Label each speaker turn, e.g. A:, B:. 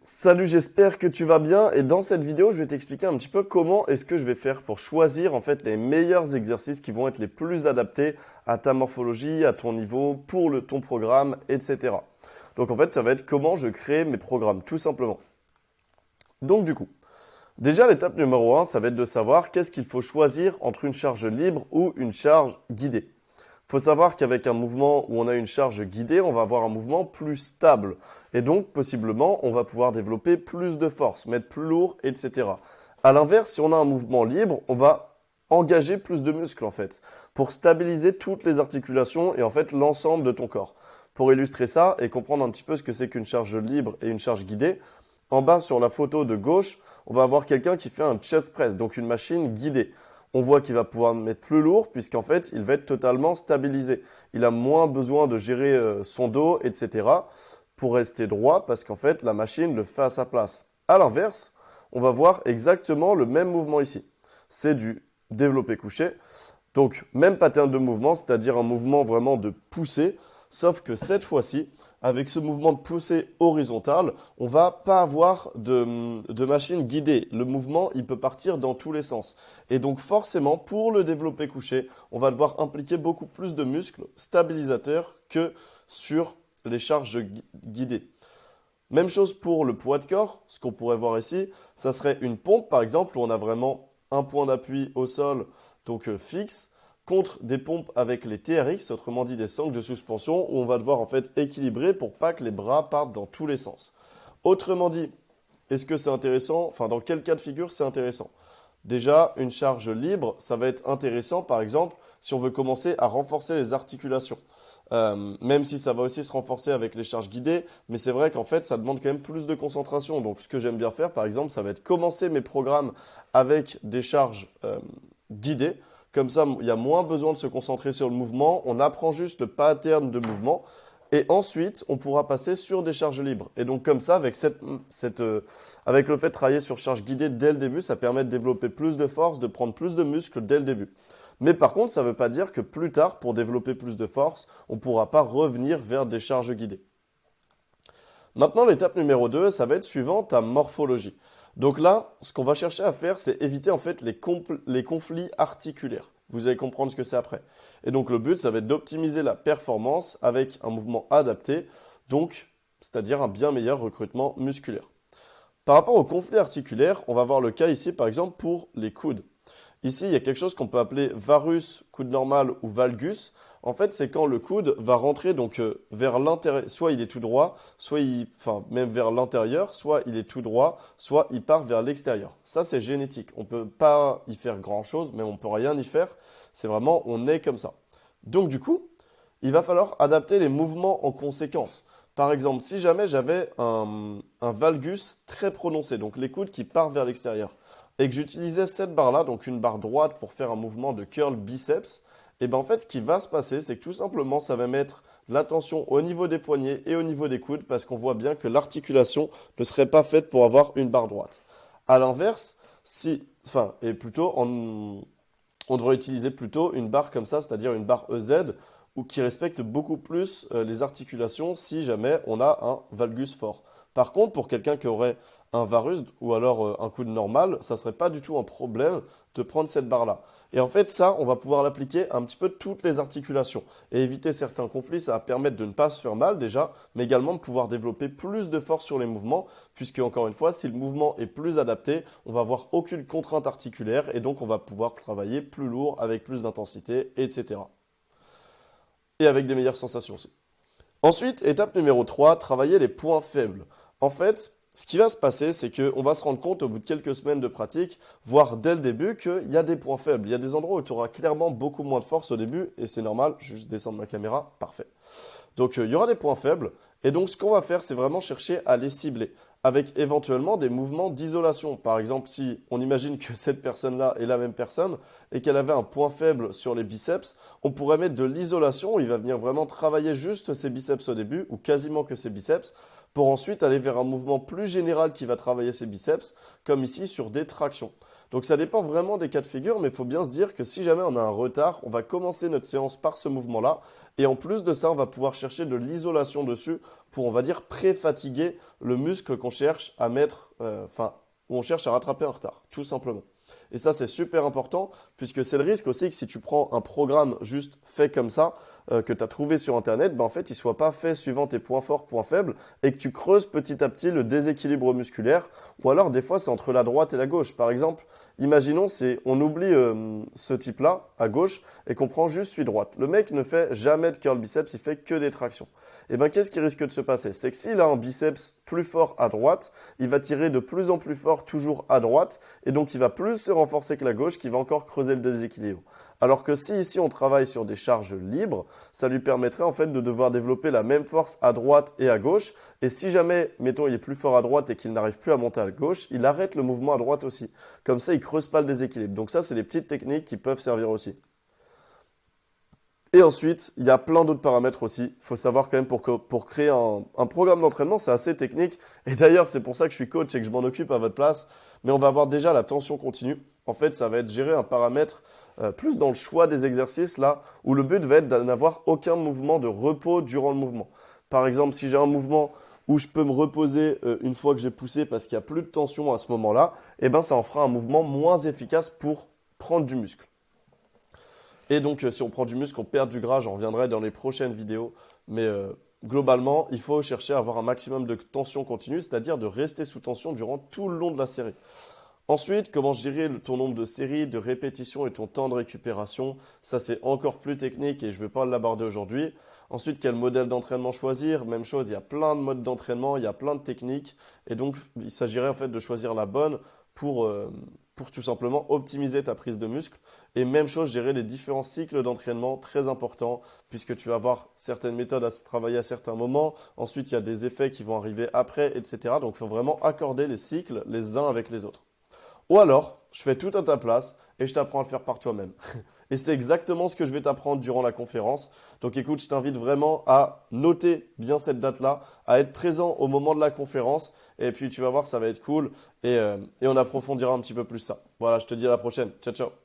A: Salut, j'espère que tu vas bien et dans cette vidéo, je vais t'expliquer un petit peu comment est-ce que je vais faire pour choisir en fait les meilleurs exercices qui vont être les plus adaptés à ta morphologie, à ton niveau, pour ton programme, etc. Donc en fait, ça va être comment je crée mes programmes, tout simplement. Donc du coup, déjà l'étape numéro 1, ça va être de savoir qu'est-ce qu'il faut choisir entre une charge libre ou une charge guidée. Il faut savoir qu'avec un mouvement où on a une charge guidée, on va avoir un mouvement plus stable. Et donc, possiblement, on va pouvoir développer plus de force, mettre plus lourd, etc. À l'inverse, si on a un mouvement libre, on va engager plus de muscles, en fait, pour stabiliser toutes les articulations et en fait l'ensemble de ton corps. Pour illustrer ça et comprendre un petit peu ce que c'est qu'une charge libre et une charge guidée, en bas sur la photo de gauche, on va avoir quelqu'un qui fait un chest press, donc une machine guidée. On voit qu'il va pouvoir mettre plus lourd puisqu'en fait, il va être totalement stabilisé. Il a moins besoin de gérer son dos, etc. pour rester droit parce qu'en fait, la machine le fait à sa place. À l'inverse, on va voir exactement le même mouvement ici. C'est du développé couché. Donc, même pattern de mouvement, c'est-à-dire un mouvement vraiment de poussée, sauf que cette fois-ci, avec ce mouvement de poussée horizontale, on va pas avoir de machine guidée. Le mouvement, il peut partir dans tous les sens. Et donc, forcément, pour le développé couché, on va devoir impliquer beaucoup plus de muscles stabilisateurs que sur les charges guidées. Même chose pour le poids de corps, ce qu'on pourrait voir ici, ça serait une pompe par exemple où on a vraiment un point d'appui au sol, donc fixe, contre des pompes avec les TRX, autrement dit des sangles de suspension, où on va devoir en fait équilibrer pour pas que les bras partent dans tous les sens. Autrement dit, est-ce que c'est intéressant? Enfin, dans quel cas de figure c'est intéressant? Déjà, une charge libre, ça va être intéressant, par exemple, si on veut commencer à renforcer les articulations. Même si ça va aussi se renforcer avec les charges guidées, mais c'est vrai qu'en fait, ça demande quand même plus de concentration. Donc, ce que j'aime bien faire, par exemple, ça va être commencer mes programmes avec des charges guidées. Comme ça, il y a moins besoin de se concentrer sur le mouvement. On apprend juste le pattern de mouvement. Et ensuite, on pourra passer sur des charges libres. Et donc comme ça, avec le fait de travailler sur charge guidée dès le début, ça permet de développer plus de force, de prendre plus de muscles dès le début. Mais par contre, ça ne veut pas dire que plus tard, pour développer plus de force, on ne pourra pas revenir vers des charges guidées. Maintenant, l'étape numéro 2, ça va être suivant ta morphologie. Donc là, ce qu'on va chercher à faire, c'est éviter en fait les conflits articulaires. Vous allez comprendre ce que c'est après. Et donc le but, ça va être d'optimiser la performance avec un mouvement adapté, donc c'est-à-dire un bien meilleur recrutement musculaire. Par rapport aux conflits articulaires, on va voir le cas ici par exemple pour les coudes. Ici, il y a quelque chose qu'on peut appeler varus, coude normal ou valgus. En fait, c'est quand le coude va rentrer donc vers l'intérieur, soit il est tout droit, même vers l'intérieur, soit il est tout droit, soit il part vers l'extérieur. Ça, c'est génétique. On ne peut pas y faire grand-chose, mais on ne peut rien y faire. C'est vraiment, on est comme ça. Donc du coup, il va falloir adapter les mouvements en conséquence. Par exemple, si jamais j'avais un valgus très prononcé, donc les coudes qui partent vers l'extérieur, et que j'utilisais cette barre-là, donc une barre droite pour faire un mouvement de curl biceps, et ben en fait, ce qui va se passer, c'est que tout simplement, ça va mettre de la tension au niveau des poignets et au niveau des coudes, parce qu'on voit bien que l'articulation ne serait pas faite pour avoir une barre droite. À l'inverse, on devrait utiliser plutôt une barre comme ça, c'est-à-dire une barre EZ, ou qui respecte beaucoup plus les articulations si jamais on a un valgus fort. Par contre, pour quelqu'un qui aurait un varus ou alors un coude normal, ça ne serait pas du tout un problème de prendre cette barre-là. Et en fait, ça, on va pouvoir l'appliquer à un petit peu toutes les articulations. Et éviter certains conflits, ça va permettre de ne pas se faire mal déjà, mais également de pouvoir développer plus de force sur les mouvements, puisque encore une fois, si le mouvement est plus adapté, on va avoir aucune contrainte articulaire et donc on va pouvoir travailler plus lourd, avec plus d'intensité, etc. Et avec des meilleures sensations aussi. Ensuite, étape numéro 3, travailler les points faibles. En fait, ce qui va se passer, c'est qu'on va se rendre compte au bout de quelques semaines de pratique, voire dès le début, qu'il y a des points faibles. Il y a des endroits où tu auras clairement beaucoup moins de force au début, et c'est normal, je vais juste descendre ma caméra, parfait. Donc il y aura des points faibles, et donc ce qu'on va faire, c'est vraiment chercher à les cibler, avec éventuellement des mouvements d'isolation. Par exemple, si on imagine que cette personne-là est la même personne, et qu'elle avait un point faible sur les biceps, on pourrait mettre de l'isolation, où il va venir vraiment travailler juste ses biceps au début, ou quasiment que ses biceps, pour ensuite aller vers un mouvement plus général qui va travailler ses biceps, comme ici sur des tractions. Donc ça dépend vraiment des cas de figure, mais il faut bien se dire que si jamais on a un retard, on va commencer notre séance par ce mouvement-là. Et en plus de ça, on va pouvoir chercher de l'isolation dessus pour, on va dire, pré-fatiguer le muscle qu'on cherche à mettre, où on cherche à rattraper un retard, tout simplement. Et ça, c'est super important, puisque c'est le risque aussi que si tu prends un programme juste fait comme ça, que tu as trouvé sur Internet, ben en fait, il ne soit pas fait suivant tes points forts, points faibles, et que tu creuses petit à petit le déséquilibre musculaire. Ou alors, des fois, c'est entre la droite et la gauche. Par exemple, imaginons, on oublie ce type-là, à gauche, et qu'on prend juste celui droite. Le mec ne fait jamais de curl biceps, il fait que des tractions. Et bien, qu'est-ce qui risque de se passer? C'est que s'il a un biceps plus fort à droite, il va tirer de plus en plus fort toujours à droite, et donc il va plus se renforcer que la gauche, qui va encore creuser le déséquilibre. Alors que si ici on travaille sur des charges libres, ça lui permettrait en fait de devoir développer la même force à droite et à gauche. Et si jamais, mettons, il est plus fort à droite et qu'il n'arrive plus à monter à gauche, il arrête le mouvement à droite aussi. Comme ça, il creuse pas le déséquilibre. Donc ça, c'est des petites techniques qui peuvent servir aussi. Et ensuite, il y a plein d'autres paramètres aussi. Il faut savoir quand même pour créer un programme d'entraînement, c'est assez technique. Et d'ailleurs, c'est pour ça que je suis coach et que je m'en occupe à votre place. Mais on va avoir déjà la tension continue. En fait, ça va être gérer un paramètre plus dans le choix des exercices, là, où le but va être de n'avoir aucun mouvement de repos durant le mouvement. Par exemple, si j'ai un mouvement où je peux me reposer une fois que j'ai poussé parce qu'il n'y a plus de tension à ce moment-là, eh ben, ça en fera un mouvement moins efficace pour prendre du muscle. Et donc, si on prend du muscle, on perd du gras, j'en reviendrai dans les prochaines vidéos. Mais globalement, il faut chercher à avoir un maximum de tension continue, c'est-à-dire de rester sous tension durant tout le long de la série. Ensuite, comment gérer ton nombre de séries, de répétitions et ton temps de récupération. Ça, c'est encore plus technique et je ne vais pas l'aborder aujourd'hui. Ensuite, quel modèle d'entraînement choisir. Même chose, il y a plein de modes d'entraînement, il y a plein de techniques. Et donc, il s'agirait en fait de choisir la bonne pour tout simplement optimiser ta prise de muscle. Et même chose, gérer les différents cycles d'entraînement, très important, puisque tu vas avoir certaines méthodes à travailler à certains moments. Ensuite, il y a des effets qui vont arriver après, etc. Donc, il faut vraiment accorder les cycles les uns avec les autres. Ou alors, je fais tout à ta place et je t'apprends à le faire par toi-même. Et c'est exactement ce que je vais t'apprendre durant la conférence. Donc écoute, je t'invite vraiment à noter bien cette date-là, à être présent au moment de la conférence. Et puis tu vas voir, ça va être cool. Et on approfondira un petit peu plus ça. Voilà, je te dis à la prochaine. Ciao, ciao.